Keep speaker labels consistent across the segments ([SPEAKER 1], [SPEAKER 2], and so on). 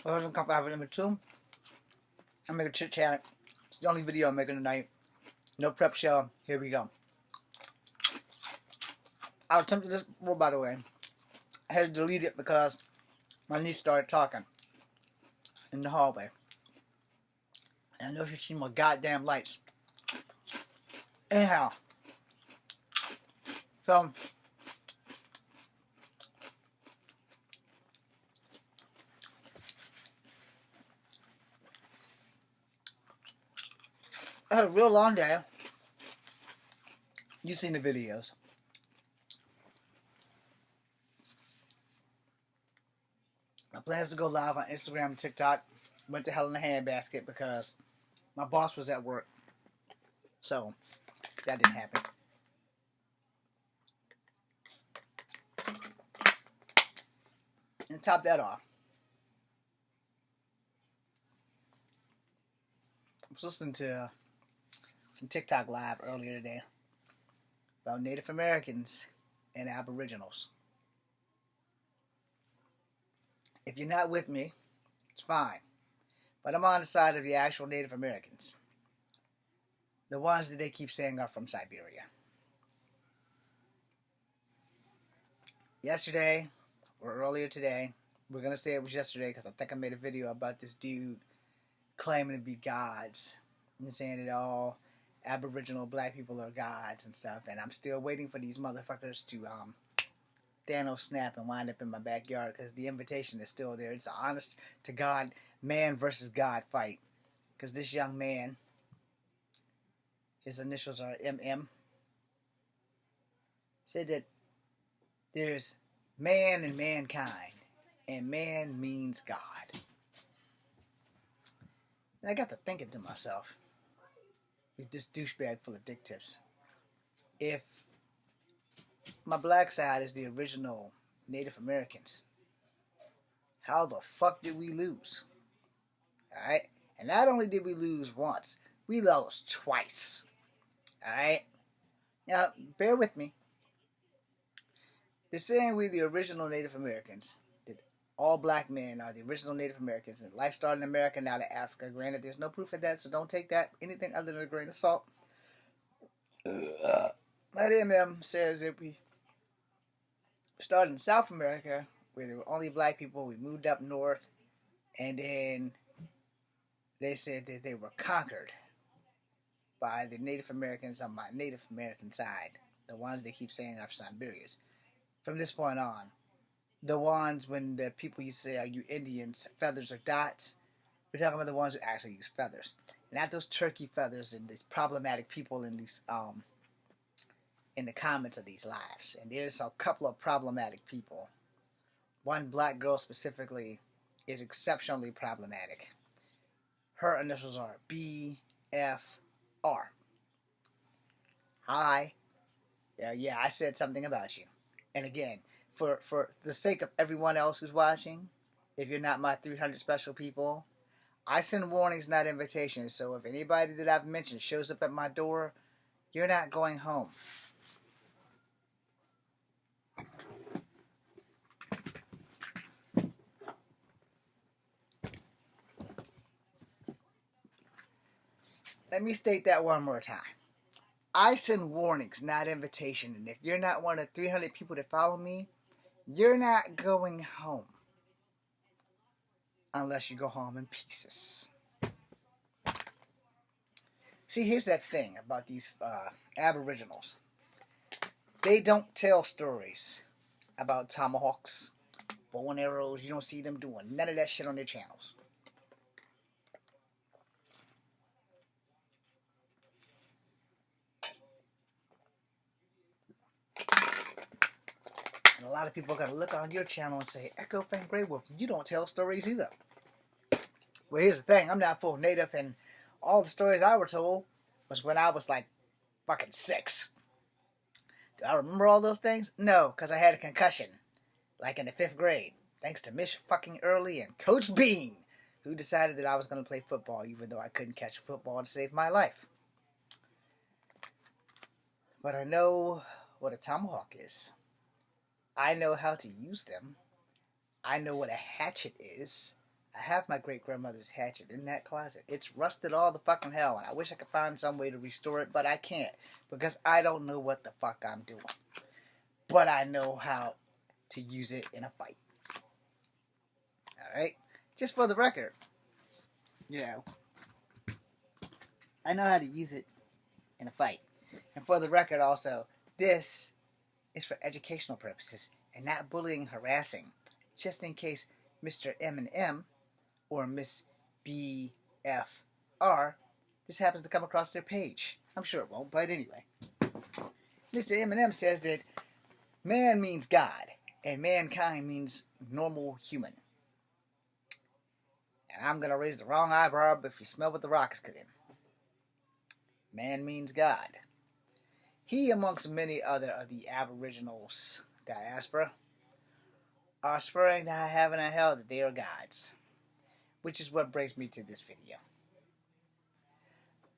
[SPEAKER 1] Welcome to Comfort number 2. I'm making a chit chat. It's the only video I'm making tonight. No prep show. Here we go. I attempted this before, by the way. I had to delete it because my niece started talking in the hallway. And I know she's seen my goddamn lights. Anyhow. So, I had a real long day. You've seen the videos. My plan is to go live on Instagram and TikTok. Went to hell in a handbasket because my boss was at work. So, that didn't happen. And to top that off, I was listening to some TikTok live earlier today about Native Americans and Aboriginals. If you're not with me, it's fine. But I'm on the side of the actual Native Americans. The ones that they keep saying are from Siberia. Yesterday, or earlier today, we're going to say it was yesterday because I think I made a video about this dude claiming to be gods and saying that all Aboriginal black people are gods and stuff. And I'm still waiting for these motherfuckers to Thanos snap and wind up in my backyard because the invitation is still there. It's an honest to God man versus God fight. Because this young man, his initials are MM, said that there's man and mankind, and man means God. And I got to thinking to myself, with this douchebag full of dick tips, if my black side is the original Native Americans, how the fuck did we lose? Alright? And not only did we lose once, we lost twice. Alright? Now, bear with me. They're saying we're the original Native Americans. That all black men are the original Native Americans. And life started in America, now to Africa. Granted, there's no proof of that, so don't take that anything other than a grain of salt. That MM says that we started in South America, where there were only black people. We moved up north, and then they said that they were conquered by the Native Americans on my Native American side, the ones they keep saying are Siberians. From this point on, the ones when the people used to say, are you Indians, feathers or dots, we're talking about the ones who actually use feathers. And not those turkey feathers and these problematic people in these in the comments of these lives. And there's a couple of problematic people. One black girl specifically is exceptionally problematic. Her initials are BFR. Hi. Yeah, I said something about you. And again, for the sake of everyone else who's watching, if you're not my 300 special people, I send warnings, not invitations. So if anybody that I've mentioned shows up at my door, you're not going home. Let me state that one more time. I send warnings, not invitation. And if you're not one of 300 people that follow me, you're not going home. Unless you go home in pieces. See, here's that thing about these Aboriginals. They don't tell stories about tomahawks, bow and arrows. You don't see them doing none of that shit on their channels. And a lot of people are going to look on your channel and say, Echo Fan Grey Wolf, you don't tell stories either. Well, here's the thing. I'm not full native, and all the stories I were told was when I was like fucking 6. Do I remember all those things? No, because I had a concussion, like in the 5th grade, thanks to Miss fucking Early and Coach Bean, who decided that I was going to play football, even though I couldn't catch a football to save my life. But I know what a tomahawk is. I know how to use them. I know what a hatchet is. I have my great grandmother's hatchet in that closet. It's rusted all the fucking hell, and I wish I could find some way to restore it, but I can't because I don't know what the fuck I'm doing. But I know how to use it in a fight. Alright? Just for the record, you know, I know how to use it in a fight. And for the record also, this is for educational purposes and not bullying, harassing. Just in case Mr. M&M or Miss BFR this happens to come across their page. I'm sure it won't, but anyway. Mr. M&M says that man means God and mankind means normal human. And I'm going to raise the wrong eyebrow if you smell what the rock is cooking. Man means God. He, amongst many other of the Aboriginals diaspora, are swearing to heaven and hell that they are gods. Which is what brings me to this video.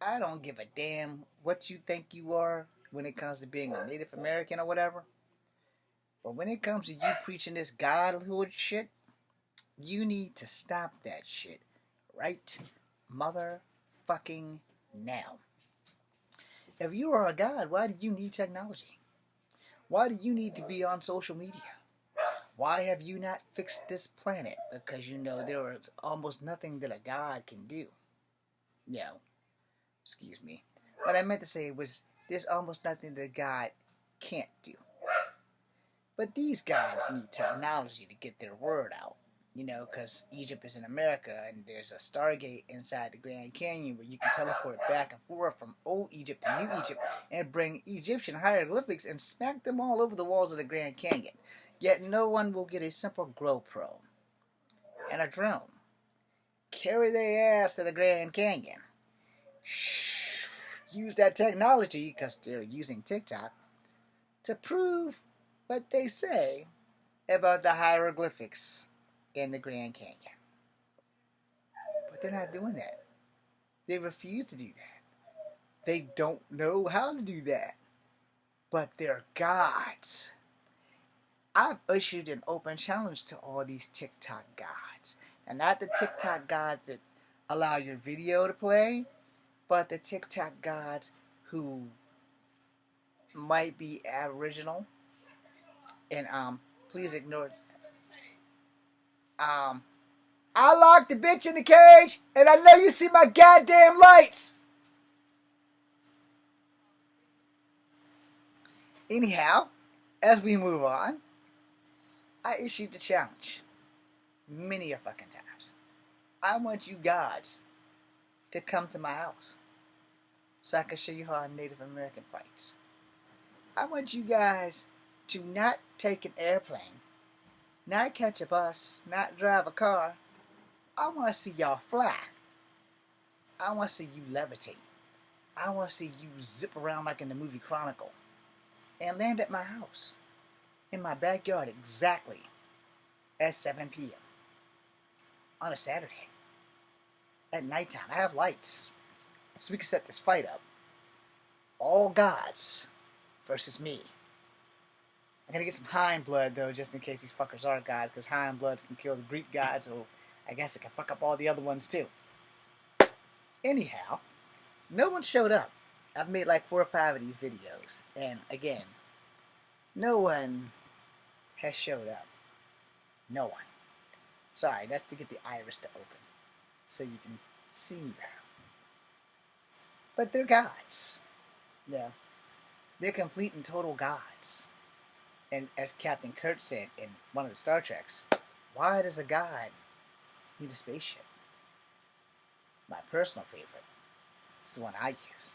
[SPEAKER 1] I don't give a damn what you think you are when it comes to being a Native American or whatever. But when it comes to you preaching this godhood shit, you need to stop that shit right motherfucking now. If you are a god, why do you need technology? Why do you need to be on social media? Why have you not fixed this planet? Because you know there is almost nothing that a god can do. No. Excuse me. What I meant to say was there's almost nothing that God can't do. But these guys need technology to get their word out. You know, because Egypt is in America and there's a Stargate inside the Grand Canyon where you can teleport back and forth from old Egypt to new Egypt and bring Egyptian hieroglyphics and smack them all over the walls of the Grand Canyon. Yet no one will get a simple GoPro and a drone. Carry their ass to the Grand Canyon. Use that technology, because they're using TikTok, to prove what they say about the hieroglyphics in the Grand Canyon. But they're not doing that. They refuse to do that. They don't know how to do that. But they're gods. I've issued an open challenge to all these TikTok gods. And not the TikTok gods that allow your video to play, but the TikTok gods who might be Aboriginal. And please ignore. I locked the bitch in the cage, and I know you see my goddamn lights. Anyhow, as we move on, I issued the challenge many a fucking times. I want you gods to come to my house so I can show you how a Native American fights. I want you guys to not take an airplane, not catch a bus, not drive a car. I want to see y'all fly. I want to see you levitate. I want to see you zip around like in the movie Chronicle and land at my house in my backyard exactly at 7 p.m. on a Saturday. At nighttime, I have lights so we can set this fight up. All gods versus me. I'm gonna get some hind blood though, just in case these fuckers are gods, because hind bloods can kill the Greek gods, so I guess it can fuck up all the other ones too. Anyhow, no one showed up. I've made like 4 or 5 of these videos, and again, no one has showed up. No one. Sorry, that's to get the iris to open, so you can see me better. But they're gods. Yeah. They're complete and total gods. And as Captain Kirk said in one of the Star Treks, why does a god need a spaceship? My personal favorite. It's the one I use.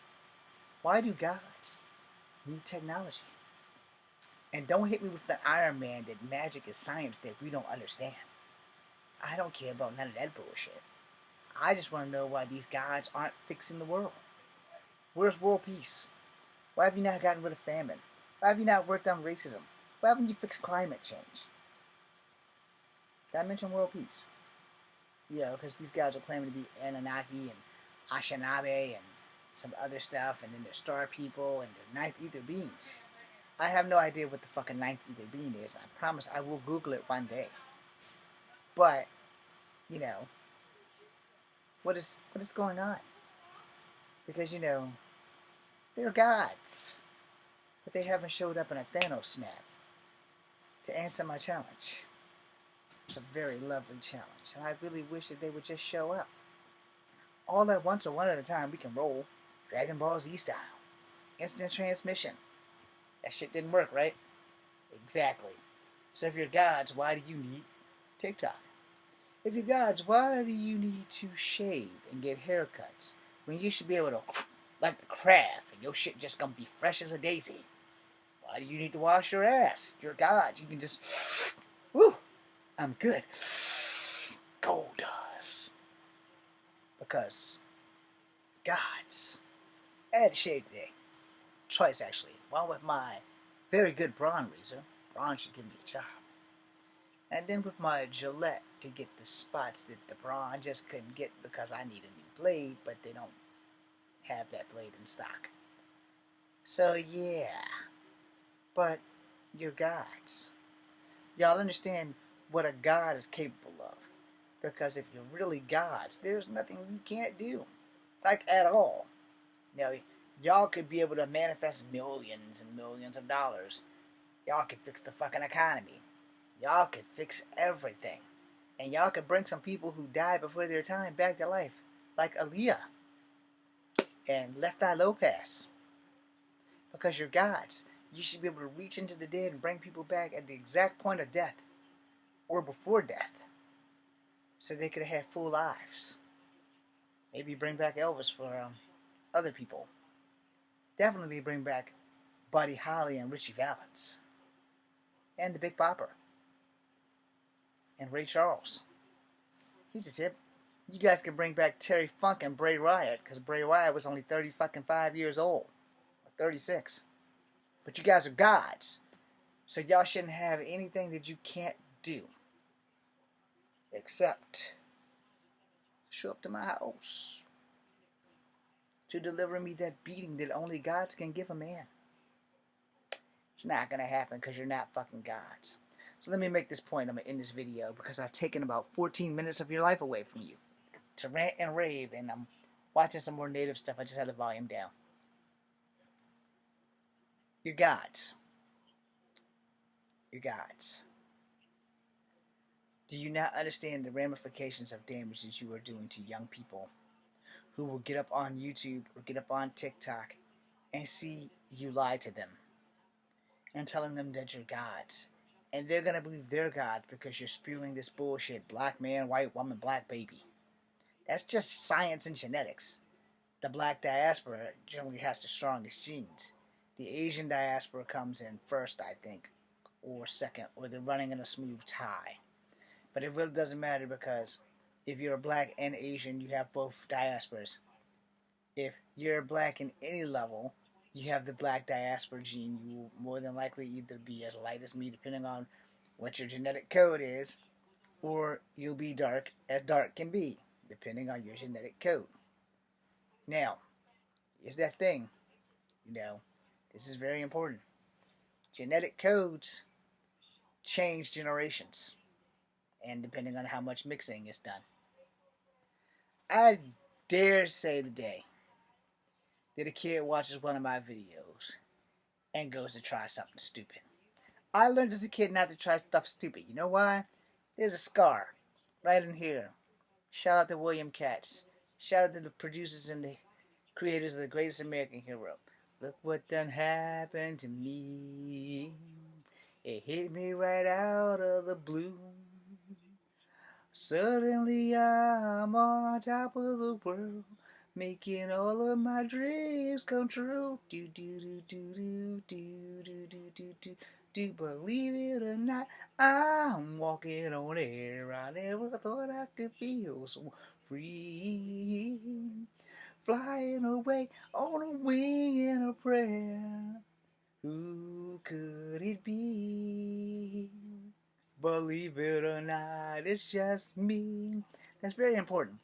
[SPEAKER 1] Why do gods need technology? And don't hit me with the Iron Man that magic is science that we don't understand. I don't care about none of that bullshit. I just want to know why these gods aren't fixing the world. Where's world peace? Why have you not gotten rid of famine? Why have you not worked on racism? Why haven't you fixed climate change? Did I mention world peace? Yeah, because these guys are claiming to be Anunnaki and Anishinaabe and some other stuff, and then they're star people and they're ninth ether beings. I have no idea what the fucking ninth ether being is. I promise I will Google it one day. But you know, what is going on? Because, they're gods. But they haven't showed up in a Thanos snap to answer my challenge. It's a very lovely challenge, and I really wish that they would just show up. All at once or one at a time, we can roll Dragon Ball Z style. Instant transmission. That shit didn't work, right? Exactly. So if you're gods, why do you need TikTok? If you're gods, why do you need to shave and get haircuts when you should be able to, like the craft, and your shit just gonna be fresh as a daisy? Why do you need to wash your ass? You're gods. You can just, woo, I'm good. Gold dust. Because gods. I had to shave today. Twice, actually. One with my very good brawn razor. Brawn should give me a job. And then with my Gillette to get the spots that the brawn just couldn't get because I need a new blade, but they don't have that blade in stock. So, yeah. But you're gods. Y'all understand what a god is capable of. Because if you're really gods, there's nothing you can't do. Like, at all. Now, y'all could be able to manifest millions and millions of dollars. Y'all could fix the fucking economy. Y'all could fix everything. And y'all could bring some people who died before their time back to life. Like Aaliyah. And Left Eye Lopez. Because you're gods. You should be able to reach into the dead and bring people back at the exact point of death. Or before death. So they could have had full lives. Maybe bring back Elvis for other people. Definitely bring back Buddy Holly and Richie Valens. And the Big Bopper. And Ray Charles. Here's a tip. You guys can bring back Terry Funk and Bray Wyatt, because Bray Wyatt was only 35 years old. Or 36. But you guys are gods. So y'all shouldn't have anything that you can't do. Except show up to my house to deliver me that beating that only gods can give a man. It's not going to happen because you're not fucking gods. So let me make this point. I'm going to end this video because I've taken about 14 minutes of your life away from you to rant and rave, and I'm watching some more native stuff. I just had the volume down. You're gods. You're gods. Do you not understand the ramifications of damage that you are doing to young people who will get up on YouTube or get up on TikTok and see you lie to them and telling them that you're gods? And they're going to believe they're gods because you're spewing this bullshit. Black man, white woman, black baby. That's just science and genetics. The black diaspora generally has the strongest genes. The Asian diaspora comes in first, I think, or second, or they're running in a smooth tie. But it really doesn't matter because if you're black and Asian, you have both diasporas. If you're black in any level, you have the black diaspora gene. You will more than likely either be as light as me, depending on what your genetic code is, or you'll be dark as dark can be, depending on your genetic code. Now, is that thing, this is very important. Genetic codes change generations, and depending on how much mixing is done. I dare say today that a kid watches one of my videos and goes to try something stupid. I learned as a kid not to try stuff stupid. You know why? There's a scar right in here. Shout out to William Katz. Shout out to the producers and the creators of The Greatest American Hero. Look what done happened to me. It hit me right out of the blue. Suddenly I'm on top of the world, making all of my dreams come true. Do do do do do do do do do do do. Believe it or not, I'm walking on air. I never thought I could feel so free, flying away on a wing and a prayer. Who could it be? Believe it or not, it's just me. That's very important.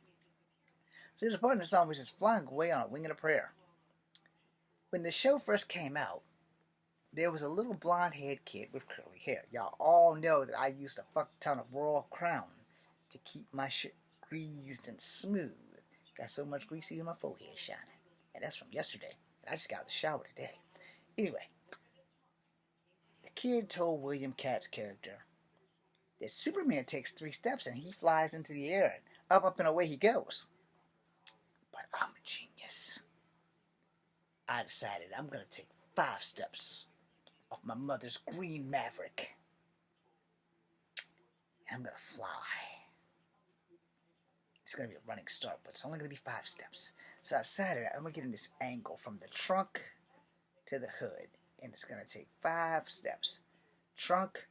[SPEAKER 1] See, there's a part in the song where it says, flying away on a wing and a prayer. When the show first came out, there was a little blonde-haired kid with curly hair. Y'all all know that I used a fuck ton of Royal Crown to keep my shit greased and smooth. Got so much grease even my forehead shining. And that's from yesterday. And I just got out of the shower today. Anyway, the kid told William Katt's character that Superman takes 3 steps and he flies into the air and up and away he goes. But I'm a genius. I decided I'm going to take 5 steps off my mother's green Maverick. And I'm going to fly. It's going to be a running start, but it's only going to be 5 steps. So I decided I'm going to get in this angle from the trunk to the hood. And it's going to take 5 steps. Trunk,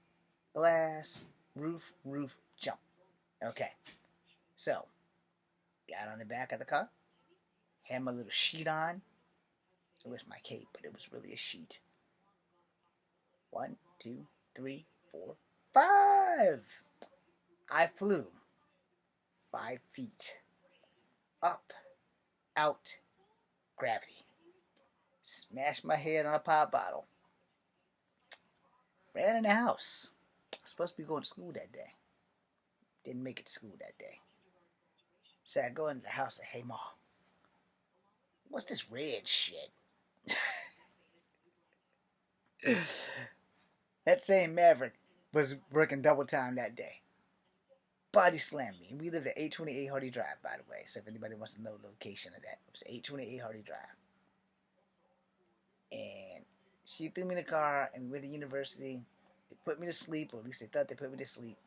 [SPEAKER 1] glass, roof, jump. Okay. So, got on the back of the car. Had my little sheet on. It was my cape, but it was really a sheet. 1, 2, 3, 4, 5. I flew 5 feet. Up. Out. Gravity. Smashed my head on a pop bottle. Ran in the house. I was supposed to be going to school that day. Didn't make it to school that day. So I go into the house and say, hey, Ma, what's this red shit? That same Maverick was working double time that day. Body slammed me. We lived at 828 Hardy Drive, by the way. So if anybody wants to know the location of that, it was 828 Hardy Drive. And she threw me in the car and we went to university. They put me to sleep, or at least they thought they put me to sleep.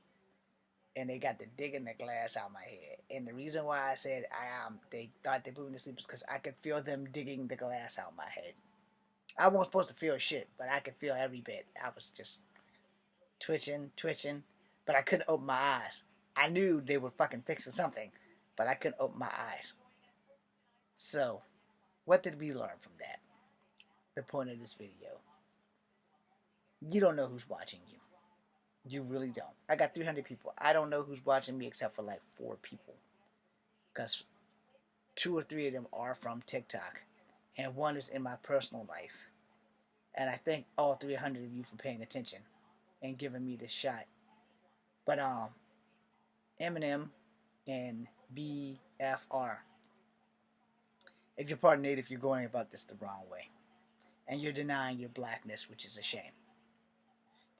[SPEAKER 1] And they got to digging the glass out of my head. And the reason why I said they thought they put me to sleep is because I could feel them digging the glass out of my head. I wasn't supposed to feel shit, but I could feel every bit. I was just twitching, but I couldn't open my eyes. I knew they were fucking fixing something, but I couldn't open my eyes. So, what did we learn from that? The point of this video. You don't know who's watching you. You really don't. I got 300 people. I don't know who's watching me except for like 4 people. Because 2 or 3 of them are from TikTok. And 1 is in my personal life. And I thank all 300 of you for paying attention and giving me this shot. But Eminem and BFR. If you're part Native, you're going about this the wrong way. And you're denying your blackness, which is a shame.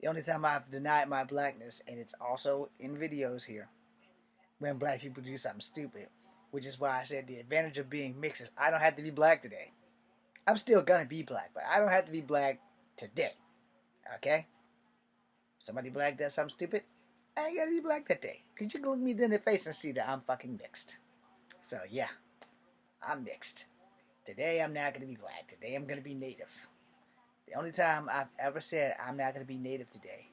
[SPEAKER 1] The only time I've denied my blackness, and it's also in videos here, when black people do something stupid, which is why I said the advantage of being mixed is I don't have to be black today. I'm still gonna be black, but I don't have to be black today. Okay? Somebody black does something stupid, I ain't gotta be black that day. Because you can look me in the face and see that I'm fucking mixed. So yeah, I'm mixed. Today I'm not gonna be black. Today I'm gonna be native. The only time I've ever said I'm not going to be native today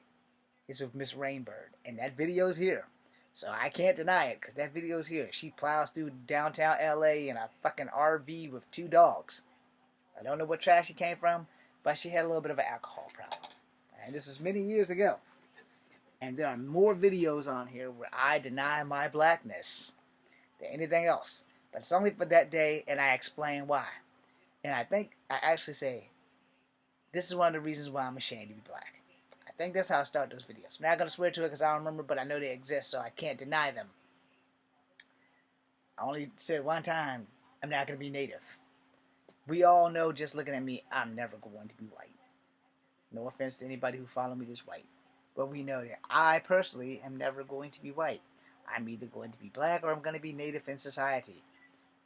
[SPEAKER 1] is with Miss Rainbird. And that video's here. So I can't deny it because that video's here. She plows through downtown LA in a fucking RV with 2 dogs. I don't know what trash she came from, but she had a little bit of an alcohol problem. And this was many years ago. And there are more videos on here where I deny my blackness than anything else. But it's only for that day and I explain why. And I think I actually say, this is one of the reasons why I'm ashamed to be black. I think that's how I start those videos. I'm not going to swear to it because I don't remember, but I know they exist, so I can't deny them. I only said one time, I'm not going to be native. We all know, just looking at me, I'm never going to be white. No offense to anybody who follow me that's white. But we know that I, personally, am never going to be white. I'm either going to be black or I'm going to be native in society.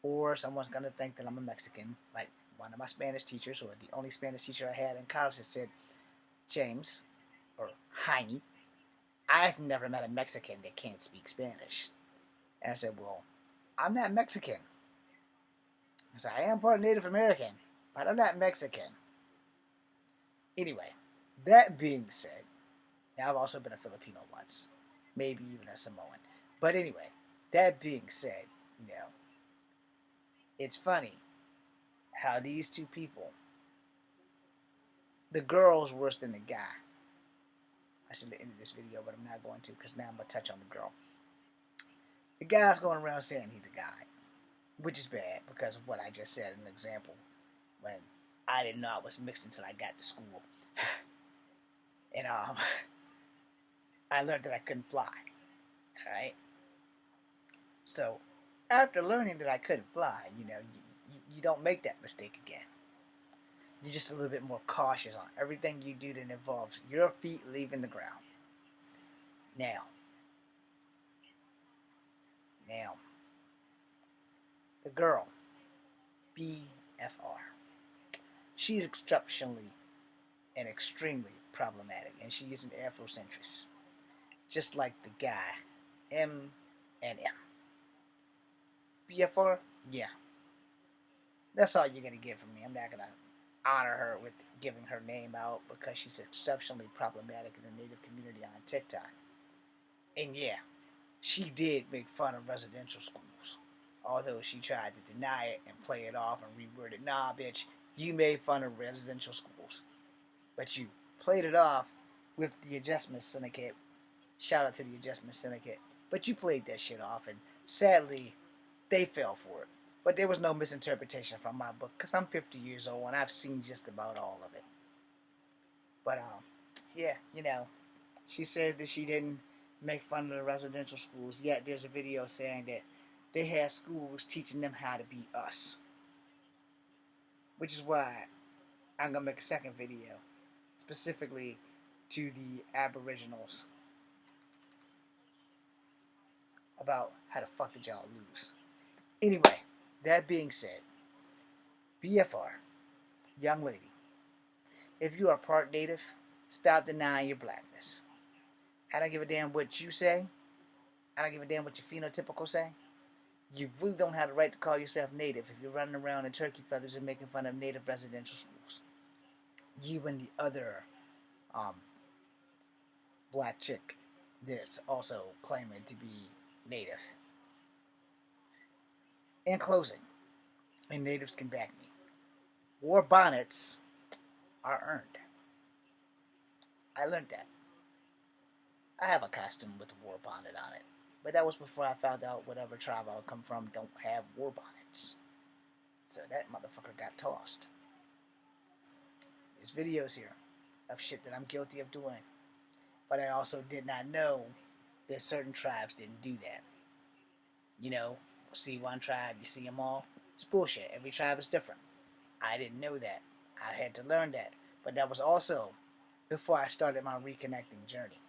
[SPEAKER 1] Or someone's going to think that I'm a Mexican, like one of my Spanish teachers, or the only Spanish teacher I had in college, that said, James, or Jaime, I've never met a Mexican that can't speak Spanish. And I said, well, I'm not Mexican. I said, I am part Native American, but I'm not Mexican. Anyway, that being said, I've also been a Filipino once, maybe even a Samoan. But anyway, that being said, it's funny how these 2 people, the girl's worse than the guy. I said the end of this video, but I'm not going to because now I'm going to touch on the girl. The guy's going around saying he's a guy, which is bad because of what I just said in an example when I didn't know I was mixed until I got to school. And I learned that I couldn't fly. Alright? So, after learning that I couldn't fly, you don't make that mistake again. You're just a little bit more cautious on everything you do that involves your feet leaving the ground. Now, now, the girl, BFR, she's exceptionally and extremely problematic, and she is an Afrocentrist, just like the guy, M and M. BFR, yeah, that's all you're gonna get from me. I'm not gonna honor her with giving her name out because she's exceptionally problematic in the Native community on TikTok. And yeah, she did make fun of residential schools, although she tried to deny it and play it off and reword it. Nah, bitch, you made fun of residential schools, but you played it off with the Adjustment Syndicate. Shout out to the Adjustment Syndicate. But you played that shit off, and sadly, they fell for it. But there was no misinterpretation from my book, because I'm 50 years old and I've seen just about all of it. But, yeah, she said that she didn't make fun of the residential schools, yet there's a video saying that they had schools teaching them how to be us. Which is why I'm going to make a second video, specifically to the Aboriginals, about how the fuck did y'all lose. Anyway, that being said, BFR, young lady, if you are part Native, stop denying your blackness. I don't give a damn what you say. I don't give a damn what your phenotypical say. You really don't have the right to call yourself Native if you're running around in turkey feathers and making fun of Native residential schools. You and the other black chick that's also claiming to be Native. In closing, and Natives can back me, war bonnets are earned. I learned that. I have a costume with a war bonnet on it, but that was before I found out whatever tribe I would come from don't have war bonnets. So that motherfucker got tossed. There's videos here of shit that I'm guilty of doing, but I also did not know that certain tribes didn't do that. See one tribe, you see them all. It's bullshit. Every tribe is different. I didn't know that. I had to learn that. But that was also before I started my reconnecting journey.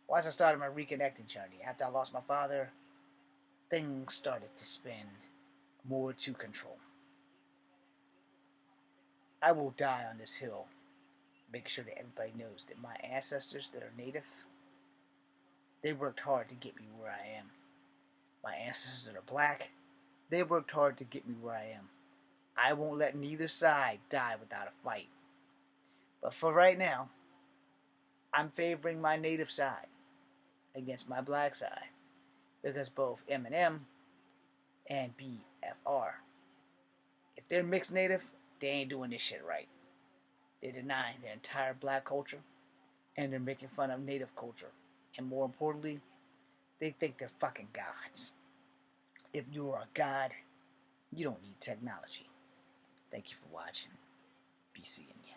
[SPEAKER 1] Once I started my reconnecting journey, after I lost my father, things started to spin more to control. I will die on this hill, making sure that everybody knows that my ancestors that are Native, they worked hard to get me where I am. My ancestors that are black, they worked hard to get me where I am. I won't let neither side die without a fight. But for right now, I'm favoring my Native side against my black side, because both M and BFR, if they're mixed Native, they ain't doing this shit right. They're denying their entire black culture, and they're making fun of Native culture. And more importantly, they think they're fucking gods. If you are a god, you don't need technology. Thank you for watching. Be seeing you.